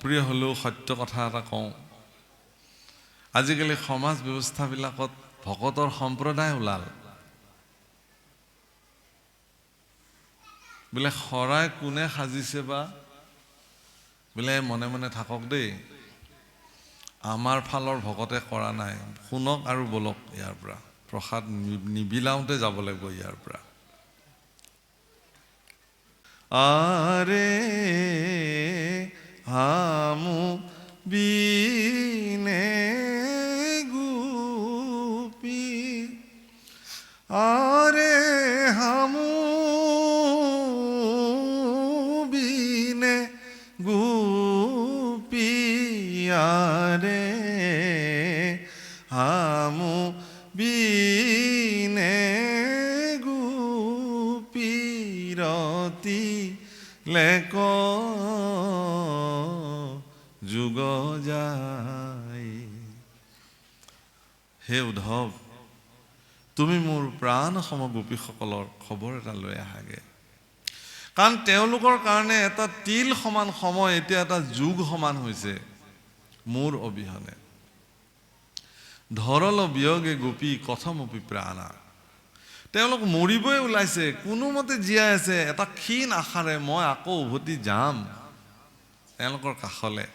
অপ্ৰিয় হ'লেও সত্য কথা এটা কওঁ, আজিকালি সমাজ ব্যৱস্থাবিলাকত ভকতৰ সম্প্ৰদায় ওলাল। বোলে শৰাই কোনে সাজিছে বা বোলে মনে মনে থাকক দেই, আমাৰ ফালৰ ভকতে কৰা নাই, শুনক আৰু বলক ইয়াৰ পৰা, প্ৰসাদ নিবিলাওঁতে যাব লাগিব ইয়াৰ পৰা। আৰে হামু বিনে গোপী, আৰে হামু বিনে গোপী, আৰে হামু বিনে গোপী ৰতি লেক যুগ যায়। হে উদ্ধৱ, তুমি মোৰ প্ৰাণ সম গোপীসকলৰ খবৰ এটা লৈ আহাগে, কাৰণ তেওঁলোকৰ কাৰণে এটা তিল সমান সময় এতিয়া এটা যুগ সমান হৈছে মোৰ অবিহনে। ধৰল বিয়োগে গোপী কথমপি প্ৰাণা, তেওঁলোক মৰিবই ওলাইছে, কোনোমতে জীয়াই আছে এটা ক্ষীণ আশাৰে মই আকৌ উভতি যাম তেওঁলোকৰ কাষলে।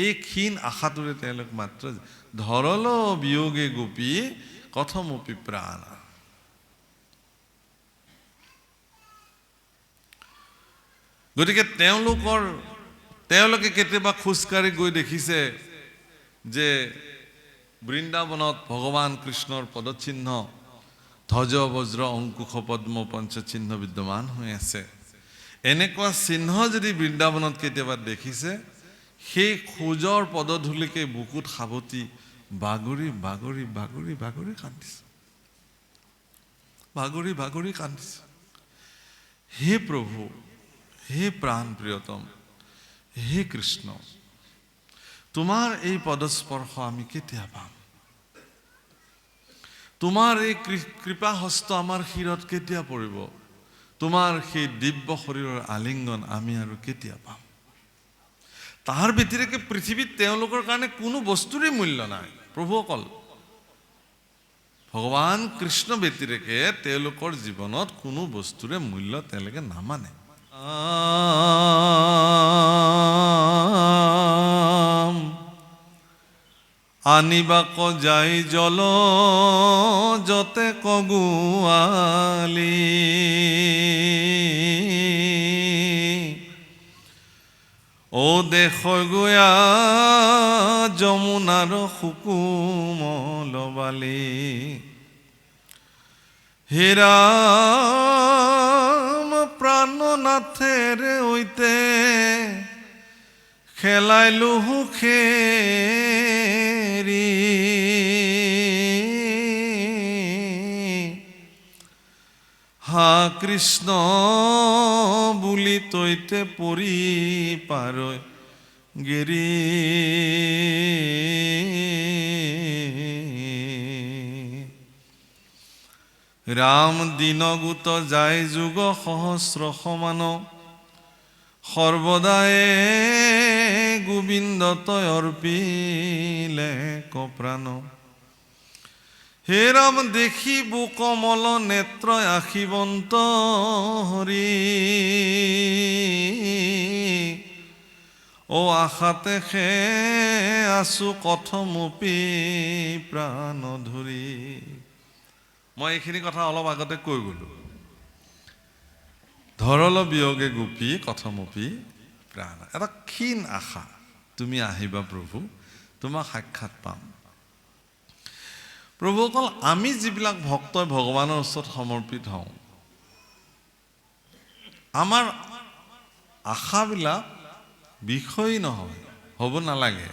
এই ক্ষীণ আশাটোৰে তেওঁলোক মাত্ৰ ধৰল বিয়োগে গোপী কথমপি প্ৰাণা। গতিকে তেওঁলোকে কেতিয়াবা খোজকাঢ়ি গৈ দেখিছে যে বৃন্দাবনত ভগৱান কৃষ্ণৰ পদচিহ্ন ধ্বজ বজ্ৰ অংকুশ পদ্ম পঞ্চচিহ্ন বিদ্যমান হৈ আছে। এনেকুৱা চিহ্ন যদি বৃন্দাবনত কেতিয়াবা দেখিছে, সেই খোজৰ পদধূলিকে বুকুত সাৱটি বাগৰি বাগৰি বাগৰি বাগৰি কান্দিছে, বাগৰি বাগৰি কান্দিছে। হে প্ৰভু, হে প্ৰাণ প্ৰিয়তম, হে কৃষ্ণ, তোমাৰ এই পদস্পৰ্শ আমি কেতিয়া পাম? তোমাৰ এই কৃপা হস্ত আমাৰ শিৰত কেতিয়া পৰিব? তোমাৰ সেই দিব্য শৰীৰৰ আলিংগন আমি আৰু কেতিয়া পাম? তাৰ ব্যতিৰেকে পৃথিৱীত তেওঁলোকৰ কাৰণে কোনো বস্তুৰে মূল্য নাই। প্ৰভুসকল, ভগৱান কৃষ্ণ ব্যতিৰেকে তেওঁলোকৰ জীৱনত কোনো বস্তুৰে মূল্য তেওঁলোকে নামানে। আনিবাক যাই জল যতে কগুৱালি, ও দেশ গুয়া যমুনাৰ সুকুমল বালি। হে ৰাম প্ৰাণনাথেৰ ঐতে খেলাইলো সুখেৰি, হা কৃষ্ণ বুলি তৈতে পৰি পাৰৈ গেৰি। ৰাম দিনগুত যায় যুগ সহস্ৰ সমান, সৰ্বদায়ে গোবিন্দ তয় অৰ্পিলে কপ্ৰাণ। হে ৰাম দেখিব কমল নেত্ৰ আশীবন্ত হৰি, ও আশাতে খে আছো কথমপি প্ৰাণ ধৰি। মই এইখিনি কথা অলপ আগতে কৈ গলো। ধৰল বিয়োগে গোপী কথমপি প্ৰাণ, এটা ক্ষীণ আশা, তুমি আহিবা প্ৰভু, তোমাক সাক্ষাৎ পাম। প্ৰভুসকল, আমি যিবিলাক ভক্তই ভগৱানৰ ওচৰত সমৰ্পিত হওঁ, আমাৰ আশাবিলাক বিষয়ী নহয়, হ'ব নালাগে।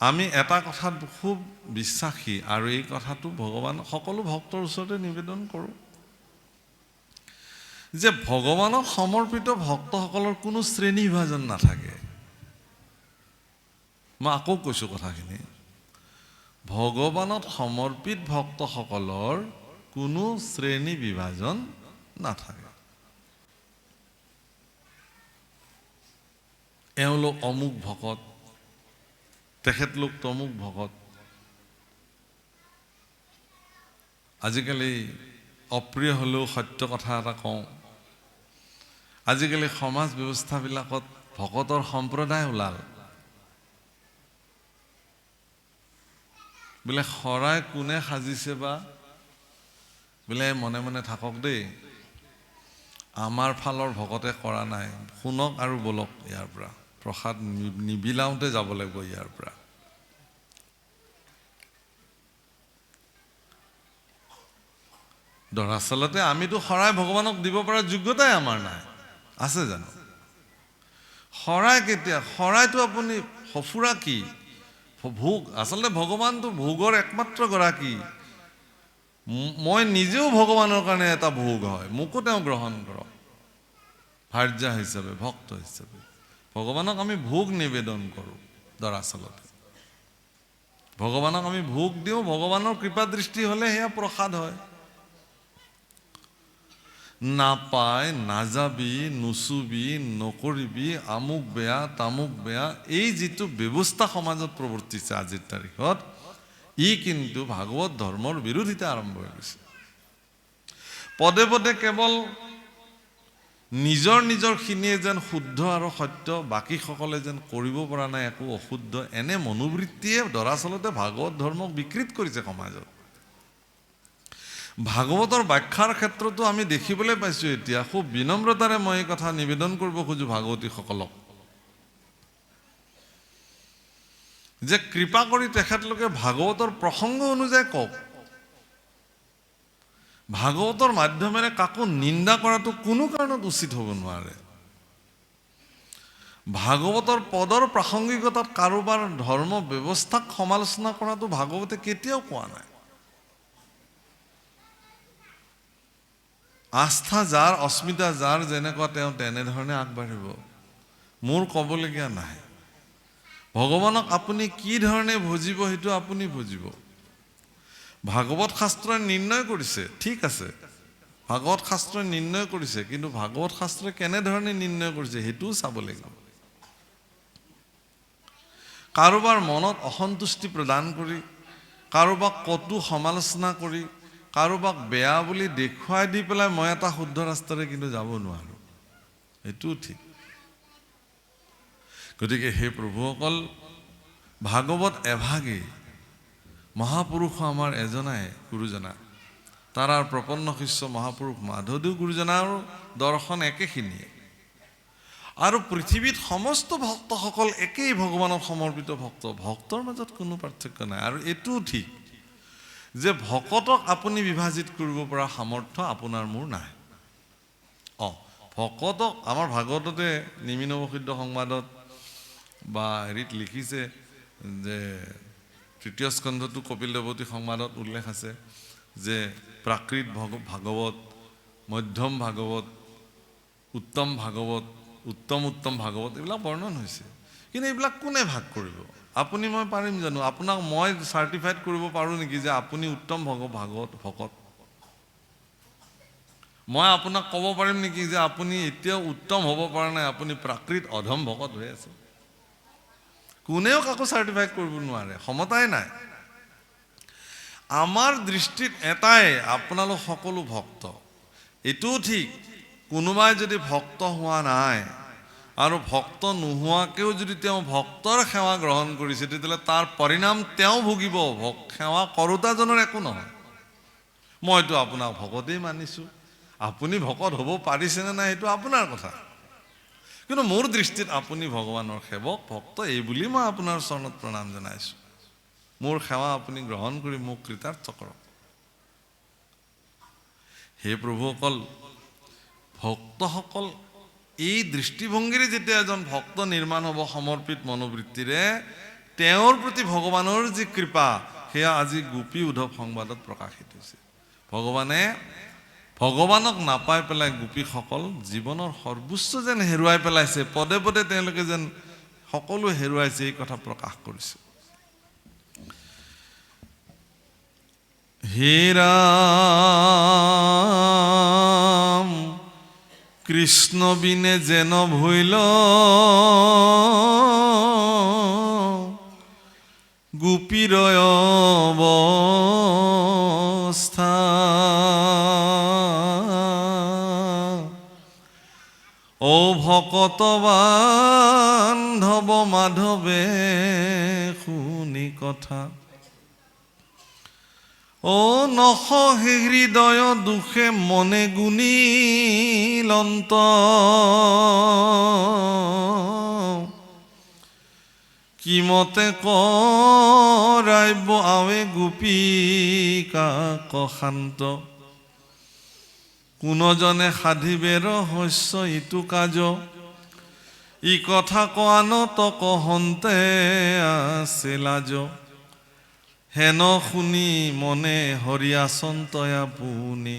আমি এটা কথাত খুব বিশ্বাসী, আৰু এই কথাটো ভগৱান সকলো ভক্তৰ ওচৰতে নিবেদন কৰোঁ যে ভগৱানক সমৰ্পিত ভক্তসকলৰ কোনো শ্ৰেণী বিভাজন নাথাকে। মই আকৌ কৈছোঁ কথাখিনি, ভগৱানত সমৰ্পিত ভক্তসকলৰ কোনো শ্ৰেণী বিভাজন নাথাকে। এওঁলোক অমুক ভকত, তেখেতলোক তমুক ভকত। আজিকালি অপ্ৰিয় হ'লেও সত্য কথা এটা কওঁ, আজিকালি সমাজ ব্যৱস্থাবিলাকত ভকতৰ সম্প্ৰদায় ওলাল। বোলে শৰাই কোনে সাজিছে বা, বোলে মনে মনে থাকক দেই, আমাৰ ফালৰ ভকতে কৰা নাই, শুনক আৰু বলক ইয়াৰ পৰা, প্ৰসাদ নিবিলাওঁতে যাব লাগিব ইয়াৰ পৰা। দৰাচলতে আমিতো শৰাই ভগৱানক দিব পৰা যোগ্যতাই আমাৰ নাই, আছে জানো? শৰাই কেতিয়া? শৰাইটো আপুনি সফুৰা কি? ভোগ। আচলতে ভগৱানটো ভোগৰ একমাত্ৰ গৰাকী। মই নিজেও ভগৱানৰ কাৰণে এটা ভোগ হয়, মোকো তেওঁ গ্ৰহণ কৰক ভাৰ্যা হিচাপে, ভক্ত হিচাপে। ভগৱানক আমি ভোগ নিবেদন কৰোঁ। দৰাচলতে ভগৱানক আমি ভোগ দিওঁ, ভগৱানৰ কৃপা দৃষ্টি হ'লে সেয়া প্ৰসাদ হয়। নাপায়, নাযাবি, নুচুবি, নকৰিবি, আমুক বেয়া তামুক বেয়া, এই যিটো ব্যৱস্থা সমাজত প্ৰৱৰ্তিছে আজিৰ তাৰিখত, ই কিন্তু ভাগৱত ধৰ্মৰ বিৰোধিতা আৰম্ভ হৈ গৈছে। পদে পদে কেৱল নিজৰ নিজৰখিনিয়ে যেন শুদ্ধ আৰু সত্য, বাকীসকলে যেন কৰিব পৰা নাই একো অশুদ্ধ, এনে মনোবৃত্তিয়ে দৰাচলতে ভাগৱত ধৰ্মক বিকৃত কৰিছে সমাজত। ভাগৱতৰ ব্যাখ্যাৰ ক্ষেত্ৰতো আমি দেখিবলৈ পাইছোঁ এতিয়া, খুব বিনম্ৰতাৰে মই এই কথা নিবেদন কৰিব খোজোঁ ভাগৱতীসকলক, যে কৃপা কৰি তেখেতলোকে ভাগৱতৰ প্ৰসংগ অনুযায়ী কওক। ভাগৱতৰ মাধ্যমেৰে কাকো নিন্দা কৰাটো কোনো কাৰণত উচিত হ'ব নোৱাৰে। ভাগৱতৰ পদৰ প্ৰাসংগিকতাত কাৰোবাৰ ধৰ্ম ব্যৱস্থাক সমালোচনা কৰাটো ভাগৱতে কেতিয়াও কোৱা নাই। আস্থা যাৰ, অস্মিতা যাৰ যেনেকুৱা, তেওঁ তেনেধৰণে আগবাঢ়িব, মোৰ ক'বলগীয়া নাই। ভগৱানক আপুনি কি ধৰণে ভজিব সেইটো আপুনি বুজিব। ভাগৱত শাস্ত্ৰই নিৰ্ণয় কৰিছে, ঠিক আছে, ভাগৱত শাস্ত্ৰই নিৰ্ণয় কৰিছে, কিন্তু ভাগৱত শাস্ত্ৰই কেনেধৰণে নিৰ্ণয় কৰিছে সেইটোও চাব লাগিব। কাৰোবাৰ মনত অসন্তুষ্টি প্ৰদান কৰি, কাৰোবাক কটু সমালোচনা কৰি, কাৰোবাক বেয়া বুলি দেখুৱাই দি পেলাই মই এটা শুদ্ধ ৰাস্তাৰে কিন্তু যাব নোৱাৰোঁ, এইটোও ঠিক। গতিকে সেই প্ৰভুসকল, ভাগৱত এভাগেই, মহাপুৰুষ আমাৰ এজনাই গুৰুজনা, তাৰ প্ৰপন্ন শিষ্য মহাপুৰুষ মাধৱদেৱ গুৰুজনাৰো দৰ্শন একেখিনিয়ে। আৰু পৃথিৱীত সমস্ত ভক্তসকল একেই ভগৱানক সমৰ্পিত ভক্ত, ভক্তৰ মাজত কোনো পাৰ্থক্য নাই। আৰু এইটোও ঠিক যে ভকতক আপুনি বিভাজিত কৰিব পৰা সামৰ্থ্য আপোনাৰ মোৰ নাই। ভকতক আমাৰ ভাগৱততে নিমিনৱসিদ্ধ সংবাদত বা হেৰিত লিখিছে যে, তৃতীয় স্কন্ধটো কপিল দেৱতী সংবাদত উল্লেখ আছে যে প্ৰাকৃত ভাগৱত, মধ্যম ভাগৱত, উত্তম ভাগৱত, উত্তম উত্তম ভাগৱত, এইবিলাক বৰ্ণন হৈছে। কিন্তু এইবিলাক কোনে ভাগ কৰিব? আপুনি মই পাৰিম জানো? আপোনাক মই চাৰ্টিফাইড কৰিব পাৰোঁ নেকি যে আপুনি উত্তম ভাগৱত ভকত? মই আপোনাক ক'ব পাৰিম নেকি যে আপুনি এতিয়াও উত্তম হ'ব পৰা নাই, আপুনি প্ৰাকৃত অধম ভকত হৈ আছে? কোনেও কাকো চাৰ্টিফাইড কৰিব নোৱাৰে, ক্ষমতাই নাই। আমাৰ দৃষ্টিত এটাই, আপোনালোক সকলো ভক্ত। এইটোও ঠিক, কোনোবাই যদি ভক্ত হোৱা নাই আৰু ভক্ত নোহোৱাকেও যদি তেওঁ ভক্তৰ সেৱা গ্ৰহণ কৰিছে, তেতিয়াহ'লে তাৰ পৰিণাম তেওঁ ভুগিব, সেৱা কৰোতাজনৰ একো নহয়। মইতো আপোনাক ভকতেই মানিছোঁ, আপুনি ভকত হ'ব পাৰিছেনে নাই সেইটো আপোনাৰ কথা, কিন্তু মোৰ দৃষ্টিত আপুনি ভগৱানৰ সেৱক, ভক্ত, এই বুলি মই আপোনাৰ চৰণত প্ৰণাম জনাইছোঁ। মোৰ সেৱা আপুনি গ্ৰহণ কৰি মোক কৃতাৰ্থ কৰক। হে প্ৰভুসকল, ভক্তসকল এই দৃষ্টিভংগীৰে যেতিয়া এজন ভক্ত নিৰ্মাণ হ'ব সমৰ্পিত মনোবৃত্তিৰে, তেওঁৰ প্ৰতি ভগৱানৰ যি কৃপা, সেয়া আজি গোপী উদ্ধৱ সংবাদত প্ৰকাশিত হৈছে। ভগৱানক নাপাই পেলাই গোপীসকল জীৱনৰ সৰ্বোচ্চ যেন হেৰুৱাই পেলাইছে, পদে পদে তেওঁলোকে যেন সকলো হেৰুৱাইছে, এই কথা প্ৰকাশ কৰিছে। হে ৰাম কৃষ্ণ বিনে যেন ভৈল গোপীৰয় অৱস্থা ও ভকত বান্ধৱ মাধৱে শুনি কথা ও নসহে হৃদয় দুখে মনে গুণিলন্ত কিমতে কৰাইব আৱে গোপিকা কশান্ত কোনজনে সাধিবে ৰহস্য ইটো কাজ ই কথা কোৱানত কহন্তে আছে লাজ হেন শুনি মনে হৰিয়াচন্তয়া পুনি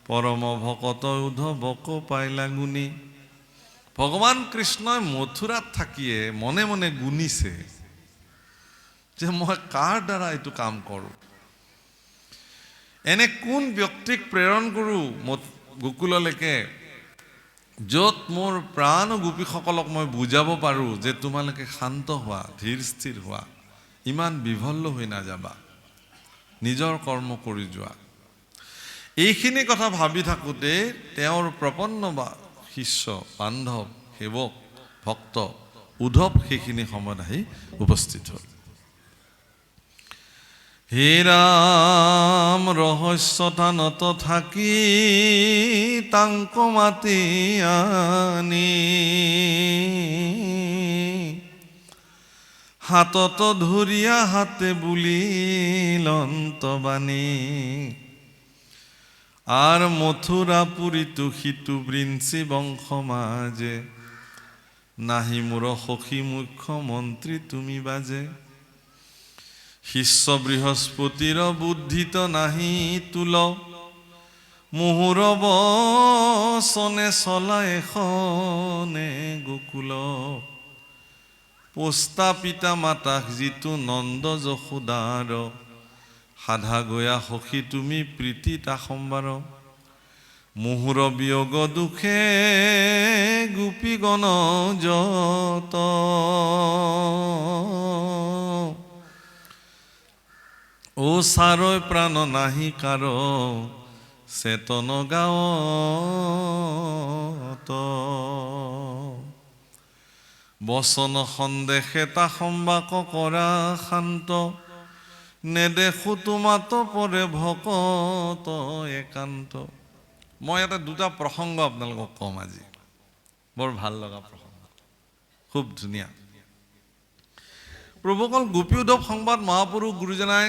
পৰম ভকত উদ্ধৱক পাইলা গুণী ভগৱান কৃষ্ণই মথুৰাত থাকিয়ে মনে মনে গুণিছে যে মই কাৰ দ্বাৰা এইটো কাম কৰোঁ এনে কোন ব্যক্তিক প্ৰেৰণ কৰোঁ গোকুললৈকে য'ত মোৰ প্ৰাণ গোপীসকলক মই বুজাব পাৰোঁ যে তোমালোকে শান্ত হোৱা ধীৰ স্থিৰ হোৱা ইমান বিভল্ল হৈ নাযাবা নিজৰ কৰ্ম কৰি যোৱা এইখিনি কথা ভাবি থাকোঁতে তেওঁৰ প্ৰপন্ন বা শিষ্য বান্ধৱ সেৱক ভক্ত উদ্ধৱ সেইখিনি সময়ত আহি উপস্থিত হ'ল হে ৰাম ৰহস্যথানত থাকি তাংক মাতি আনি হাতত ধৰিয়া হাতে বুলিলন্ত বাণী আর মথুরাপুরীত সিতু বৃঞ্চি বংশ মাজে নাহি মোর সখী মুখ্যমন্ত্রী তুমি বাজে শিষ্য বৃহস্পতির বুদ্ধিত নাহি তুল মুহুর বচনে চলা এখনে গোকুল পোষ্টা পিতা মাতাক যিটো নন্দ যশোদাৰ সাধা গয়া সখী তুমি প্ৰীতি তা সম্বাৰ মুহুৰ বিয়োগ দুখে গোপীগণ যত ও সাৰয় প্ৰাণ নাহি কাৰ চেতন গাঁৱত বচন সন্দেহে তা সম্বাক কৰা শান্ত নেদেখো তোমাত পৰে ভকত একান্ত মই এটা দুটা প্ৰসংগ আপোনালোকক কম আজি বৰ ভাল লগা প্ৰসংগ খুব ধুনীয়া প্ৰভুকল গোপী উদ্ধৱ সংবাদ মহাপুৰুষ গুৰুজনাই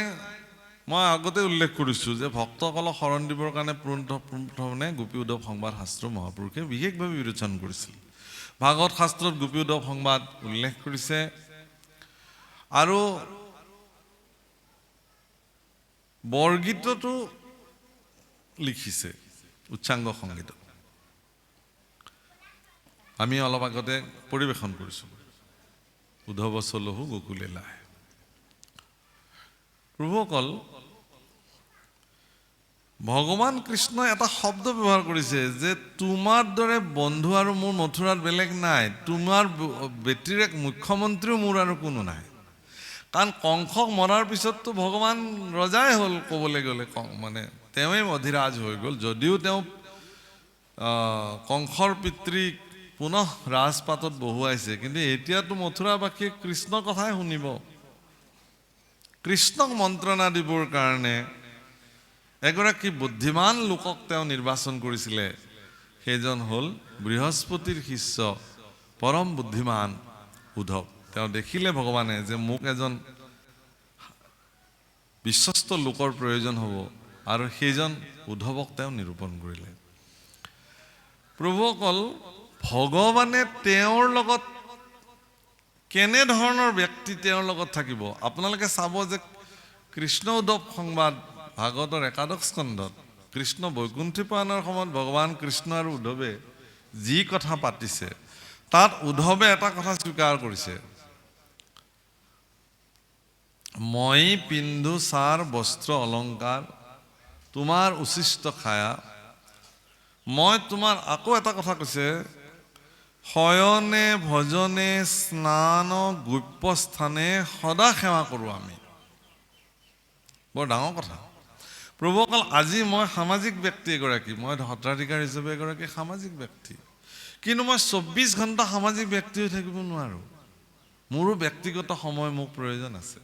মই আগতে উল্লেখ কৰিছোঁ যে ভক্তসকলক শৰণ দিবৰ কাৰণে প্ৰথমে গোপী উদ্ধৱ সংবাদ শাস্ত্ৰ মহাপুৰুষে বিশেষভাৱে বিৰোচন কৰিছিল ভাগৱত শাস্ত্ৰত গোপী উদ্ধৱ সংবাদ উল্লেখ কৰিছে আৰু বৰগীততো লিখিছে উচ্চাংগ সংগীত আমি অলপ আগতে পৰিৱেশন কৰিছোঁ উদ্ধৱ চলহু গোকুলে লাহে প্ৰভুসকল ভগৱান কৃষ্ণই এটা শব্দ ব্যৱহাৰ কৰিছে যে তোমাৰ দৰে বন্ধু আৰু মোৰ মথুৰাত বেলেগ নাই তোমাৰ ব্যতিৰেক মুখ্যমন্ত্ৰীও মোৰ আৰু কোনো নাই কাৰণ কংসক মৰাৰ পিছততো ভগৱান ৰজাই হ'ল ক'বলৈ গ'লে মানে তেওঁৱেই অধিৰাজ হৈ গ'ল যদিও তেওঁ কংসৰ পিতৃক পুনঃ ৰাজপাটত বহুৱাইছে কিন্তু এতিয়াতো মথুৰাবাসীয়ে কৃষ্ণৰ কথাই শুনিব কৃষ্ণক মন্ত্ৰণা দিবৰ কাৰণে এগৰাকী বুদ্ধিমান লোকক তেওঁ নিৰ্বাচন কৰিছিলে সেইজন হ'ল বৃহস্পতিৰ শিষ্য পৰম বুদ্ধিমান উদ্ধৱ তেওঁ দেখিলে ভগৱানে যে মোক এজন বিশ্বস্ত লোকৰ প্ৰয়োজন হ'ব আৰু সেইজন উদ্ধৱক তেওঁ নিৰূপণ কৰিলে প্ৰভুসকল ভগৱানে তেওঁৰ লগত কেনে ধৰণৰ ব্যক্তি তেওঁৰ লগত থাকিব আপোনালোকে চাব যে কৃষ্ণ উদ্ধৱ সংবাদ ভাগৱতৰ একাদশ স্কন্ধত কৃষ্ণ বৈকুণ্ঠী পুৰাণৰ সময়ত ভগৱান কৃষ্ণ আৰু উদ্ধৱে যি কথা পাতিছে তাত উদ্ধৱে এটা কথা স্বীকাৰ কৰিছে মই পিন্ধু সাৰ বস্ত্ৰ অলংকাৰ তোমাৰ উচিষ্ট খায়া মই তোমাৰ আকৌ এটা কথা কৈছে শয়নে ভজনে স্নান গোপ্য স্থানে সদা সেৱা কৰোঁ আমি বৰ ডাঙৰ কথা। প্ৰভু অকল আজি মই সামাজিক ব্যক্তি এগৰাকী, মই সত্ৰাধিকাৰ হিচাপে এগৰাকী সামাজিক ব্যক্তি, কিন্তু মই 24 ঘণ্টা সামাজিক ব্যক্তি হৈ থাকিব নোৱাৰোঁ। মোৰো ব্যক্তিগত সময় মোক প্ৰয়োজন আছে।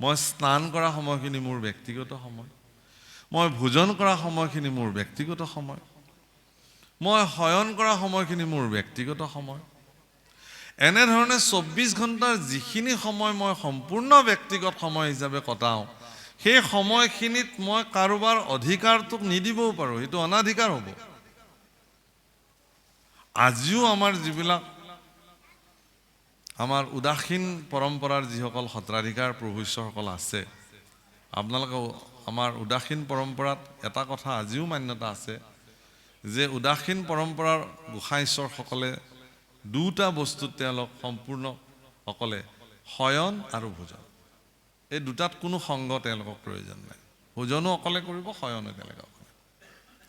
মই স্নান কৰা সময়খিনি মোৰ ব্যক্তিগত সময়, মই ভোজন কৰা সময়খিনি মোৰ ব্যক্তিগত সময়, মই শয়ন কৰা সময়খিনি মোৰ ব্যক্তিগত সময়। এনেধৰণে 24 ঘণ্টাৰ যিখিনি সময় মই সম্পূৰ্ণ ব্যক্তিগত সময় হিচাপে কটাওঁ, সেই সময়খিনিত মই কাৰোবাৰ অধিকাৰটোক নিদিবও পাৰোঁ, সেইটো অনাধিকাৰ হ'ব। আজিও আমাৰ যিবিলাক আমাৰ উদাসীন পৰম্পৰাৰ যিসকল সত্ৰাধিকাৰ প্ৰভু ঈশ্বৰসকল আছে, আপোনালোকে আমাৰ উদাসীন পৰম্পৰাত এটা কথা আজিও মান্যতা আছে যে উদাসীন পৰম্পৰাৰ গোসাঁই ঈশ্বৰসকলে দুটা বস্তুত তেওঁলোক সম্পূৰ্ণ অকলে, শয়ন আৰু ভোজন। এই দুটাত কোনো সংগ তেওঁলোকক প্ৰয়োজন নাই। ভোজনো অকলে কৰিব, শয়নো তেওঁলোকে অকলে।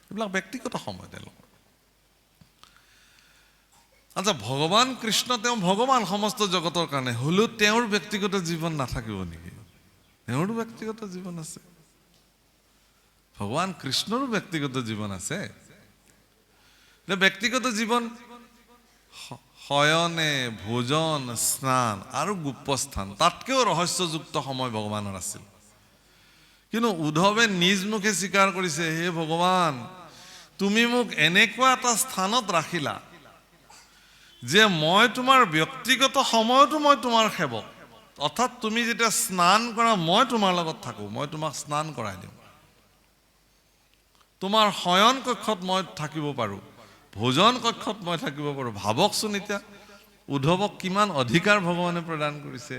এইবিলাক ব্যক্তিগত সময় তেওঁলোকৰ। আচ্ছা, ভগৱান কৃষ্ণ তেওঁ ভগৱান সমস্ত জগতৰ কাৰণে, হ'লেও তেওঁৰ ব্যক্তিগত জীৱন নাথাকিব নেকি? তেওঁৰো ব্যক্তিগত জীৱন আছে। ভগৱান কৃষ্ণৰো ব্যক্তিগত জীৱন আছে। ব্যক্তিগত জীৱন শয়নে, ভোজন, স্নান আৰু গুপ্তস্থান, তাতকৈও ৰহস্যযুক্ত সময় ভগৱানৰ আছিল। কিন্তু উদ্ধৱে নিজ মুখে স্বীকাৰ কৰিছে, হে ভগৱান, তুমি মোক এনেকুৱা এটা স্থানত ৰাখিলা যে মই তোমাৰ ব্যক্তিগত সময়তো মই তোমাৰ সেৱক। অৰ্থাৎ তুমি যেতিয়া স্নান কৰা মই তোমাৰ লগত থাকোঁ, মই তোমাক স্নান কৰাই দিওঁ। তোমাৰ শয়ন কক্ষত মই থাকিব পাৰোঁ, ভোজন কক্ষত মই থাকিব পাৰোঁ। ভাবকচোন এতিয়া উদ্ধৱক কিমান অধিকাৰ ভগৱানে প্ৰদান কৰিছে।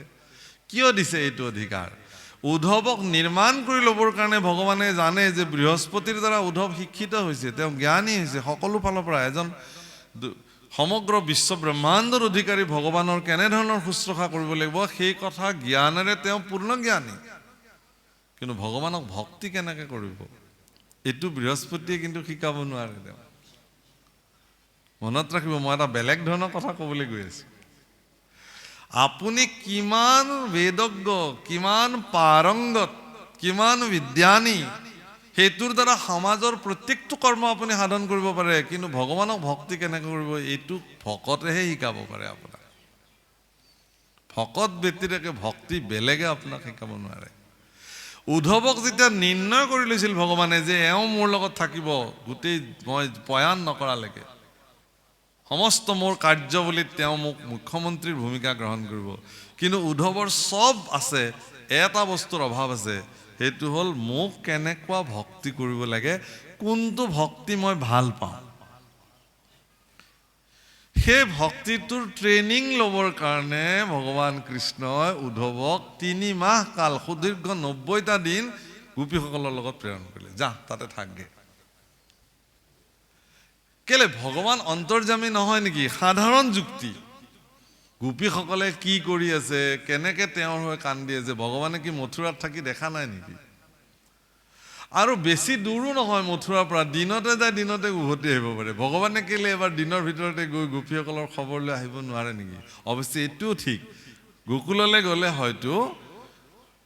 কিয় দিছে এইটো অধিকাৰ? উদ্ধৱক নিৰ্মাণ কৰি ল'বৰ কাৰণে ভগৱানে জানে যে বৃহস্পতিৰ দ্বাৰা উদ্ধৱ শিক্ষিত হৈছে, তেওঁ জ্ঞানী হৈছে সকলো ফালৰ পৰা। এজন সমগ্ৰ বিশ্ব ব্ৰহ্মাণ্ডৰ অধিকাৰী ভগৱানৰ কেনেধৰণৰ শুশ্ৰূষা কৰিব লাগিব সেই কথা জ্ঞানেৰে তেওঁ পূৰ্ণ জ্ঞানী। কিন্তু ভগৱানক ভক্তি কেনেকৈ কৰিব এইটো বৃহস্পতিয়ে কিন্তু শিকাব নোৱাৰে। তেওঁ মনত ৰাখিব, মই এটা বেলেগ ধৰণৰ কথা ক'বলৈ গৈ আছোঁ। আপুনি কিমান বেদজ্ঞ, কিমান পাৰংগত, কিমান বিদ্যানী, সেইটোৰ দ্বাৰা সমাজৰ প্ৰত্যেকটো কৰ্ম আপুনি সাধন কৰিব পাৰে, কিন্তু ভগৱানক ভক্তি কেনেকৈ কৰিব এইটো ভকতেহে শিকাব পাৰে আপোনাক। ভকত ব্যক্তিকে ভক্তি বেলেগে আপোনাক শিকাব নোৱাৰে। উদ্ধৱক যেতিয়া নিৰ্ণয় কৰি লৈছিল ভগৱানে যে এওঁ মোৰ লগত থাকিব গোটেই মই পয়ান নকৰালৈকে, সমস্ত মোৰ কাৰ্যৱলীত তেওঁ মোক মুখ্যমন্ত্ৰীৰ ভূমিকা গ্ৰহণ কৰিব, কিন্তু উদ্ধৱৰ চব আছে, এটা বস্তুৰ অভাৱ আছে, সেইটো হ'ল মোক কেনেকুৱা ভক্তি কৰিব লাগে, কোনটো ভক্তি মই ভাল পাওঁ। সেই ভক্তিটোৰ ট্ৰেইনিং ল'বৰ কাৰণে ভগৱান কৃষ্ণই উদ্ধৱক 3 মাহ কাল, সুদীৰ্ঘ 90টা দিন গোপীসকলৰ লগত প্ৰেৰণ কৰিলে। যা তাতে থাকগে। কেলে? ভগৱান অন্তৰ্যামী নহয় নেকি? সাধাৰণ যুক্তি। গোপীসকলে কি কৰি আছে, কেনেকে তেওঁৰ হৈ কান্দি আছে, ভগৱানে কি মথুৰাত থাকি দেখা নাই নেকি? আৰু বেছি দূৰো নহয় মথুৰাৰ পৰা, দিনতে যায় দিনতে উভতি আহিব পাৰে। ভগৱানে কেলে এবাৰ দিনৰ ভিতৰতে গৈ গোপীসকলৰ খবৰ লৈ আহিব নোৱাৰে নেকি? অৱশ্যে এইটোও ঠিক, গোকুললৈ গ'লে হয়তো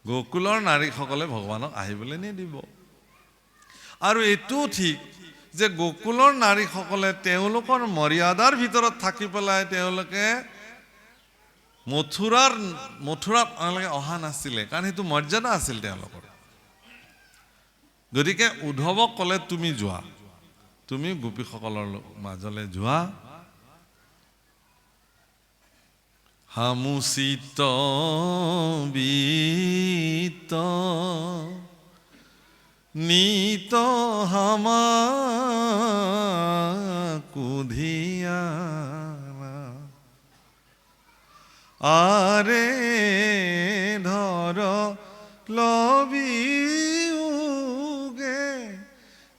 গোকুলৰ নাৰীসকলে ভগৱানক আহিবলৈ নিদিব। আৰু এইটোও ঠিক যে গোকুলৰ নাৰীসকলে তেওঁলোকৰ মৰ্যাদাৰ ভিতৰত থাকি পেলাই তেওঁলোকে মথুৰাত অহা নাছিলে, কাৰণ সেইটো মৰ্যাদা আছিল তেওঁলোকৰ। গতিকে উদ্ধৱক ক'লে তুমি যোৱা, তুমি গোপীসকলৰ মাজলৈ যোৱা। হামুচিত বিত নিত হামা কুধিয়া আৰে ধৰ লবি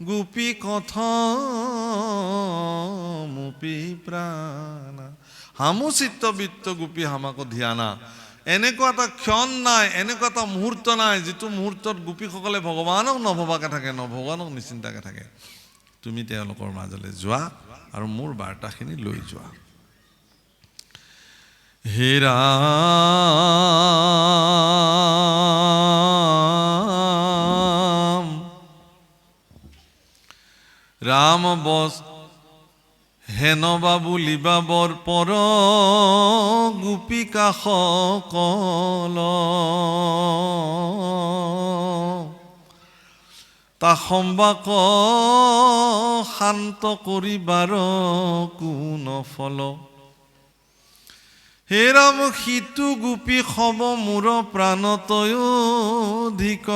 গোপী কথমুপি প্ৰাণা। হামুচিত্ত বিত্ত গোপী হামাকো ধ্যানা। এনেকুৱা এটা ক্ষণ নাই, এনেকুৱা এটা মুহূৰ্ত নাই যিটো মুহূৰ্তত গোপীসকলে ভগৱানক নভবাকে থাকে, ভগৱানক নিচিন্তাকে থাকে। তুমি তেওঁলোকৰ মাজলৈ যোৱা আৰু মোৰ বাৰ্তাখিনি লৈ যোৱা। হেৰা বুলিবা বৰ পৰ গোপিকা সকল তা সম্বাক শান্ত কৰিবাৰ কোন ফল হে ৰাম সিটো গোপী সব মোৰ প্ৰাণতয় অধিক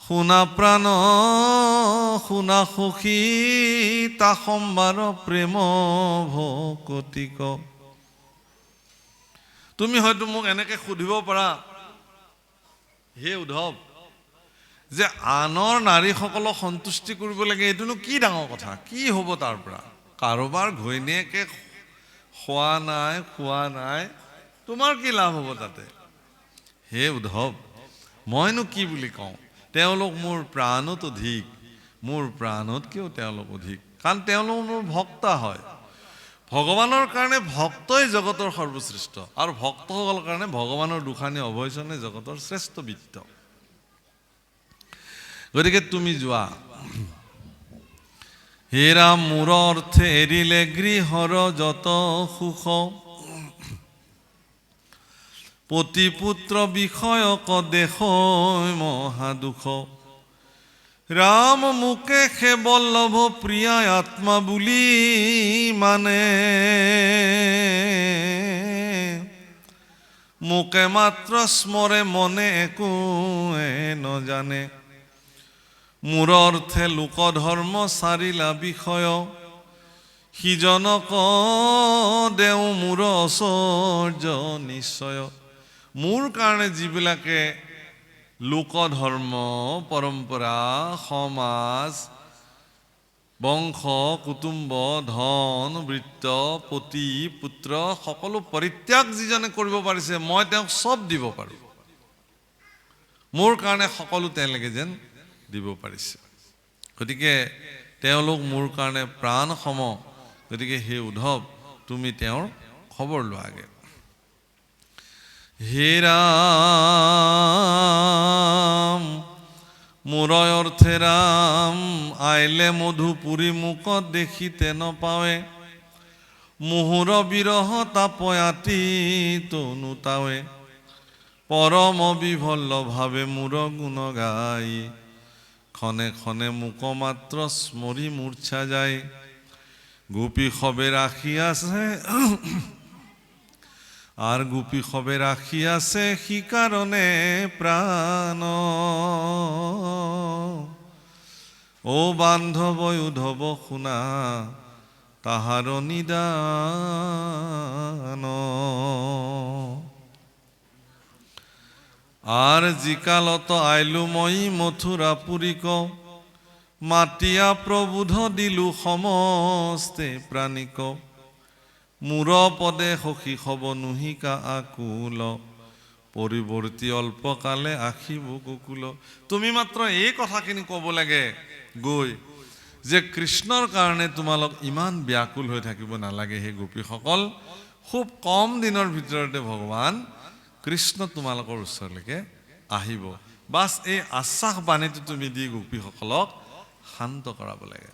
শুনা প্ৰাণ শুনা সখী তা সম্বাৰ প্ৰেম ভকতিক তুমি হয়তো মোক এনেকে সুধিব পাৰা হে উদ্ধৱ যে আনৰ নাৰীসকলক সন্তুষ্টি কৰিব লাগে এইটোনো কি ডাঙৰ কথা কি হ'ব তাৰ পৰা কাৰোবাৰ ঘৈণীয়েকে খোৱা নাই তোমাৰ কি লাভ হ'ব তাতে হে উদ্ধৱ মইনো কি বুলি কওঁ তেওঁলোক মোৰ প্ৰাণত অধিক মোৰ প্ৰাণতকৈও তেওঁলোক অধিক কাৰণ তেওঁলোক মোৰ ভক্তা হয় ভগৱানৰ কাৰণে ভক্তই জগতৰ সৰ্বশ্ৰেষ্ঠ আৰু ভক্তসকলৰ কাৰণে ভগৱানৰ দুখানি অভয়চনে জগতৰ শ্ৰেষ্ঠ বিত্ত গতিকে তুমি যোৱা হে ৰাম মোৰ অৰ্থে এৰিলে গৃহৰ যত সুখ পতি পুত্ৰ বিষয়ক দেশ মহা দুখ ৰাম মুকে সে বল্লভ প্ৰিয়া আত্মা বুলি মানে মুকে মাত্ৰ স্মৰে মনে একোৱে নজানে মোৰ অৰ্থে লোক ধৰ্ম চাৰিলা বিষয় সিজনক দেও মোৰ ঐশ্বৰ্য নিশ্চয় মোৰ কাৰণে যিবিলাকে লোক ধৰ্ম পৰম্পৰা সমাজ বংশ কুটুম্ব ধন বৃত্ত পতি পুত্ৰ সকলো পৰিত্যাগ যিজনে কৰিব পাৰিছে মই তেওঁক সব দিব পাৰোঁ মোৰ কাৰণে সকলো তেওঁলোকে যেন দিব পাৰিছে গতিকে তেওঁলোক মোৰ কাৰণে প্ৰাণ সম গতিকে হে উদ্ধৱ তুমি তেওঁৰ খবৰ লোৱাগে হে ৰাম মোৰ অৰ্থে ৰাম আইলে মধুপুৰী মুখত দেখিতে নপাৱে মুহুৰ বিৰহ তাপয়াতি তনুতাৱে পৰম বিভল্ল ভাৱে মোৰ গুণ গাই খনে খনে মুক মাত্ৰ স্মৰি মূৰ্ছা যায় গোপী সবে ৰাখি আছে আর গোপী সবে রাখি আছে সি কারণে প্রাণ ও বান্ধব উদ্ধব শুনা তাহার নিদান আর জিকালত আইলু মই মথুরা পুরিক মাতিয়া প্রবুধ দিলু সমস্তে প্রাণিক মূৰ পদে সখী হব নুহিকা আকুল পৰিৱৰ্তী অল্পকালে আখিব কুকুল তুমি মাত্ৰ এই কথাখিনি ক'ব লাগে গৈ যে কৃষ্ণৰ কাৰণে তোমালোক ইমান ব্যাকুল হৈ থাকিব নালাগে হে গোপীসকল খুব কম দিনৰ ভিতৰতে ভগৱান কৃষ্ণ তোমালোকৰ ওচৰলৈকে আহিব বাছ এই আশ্বাস বাণীটো তুমি দি গোপীসকলক শান্ত কৰাব লাগে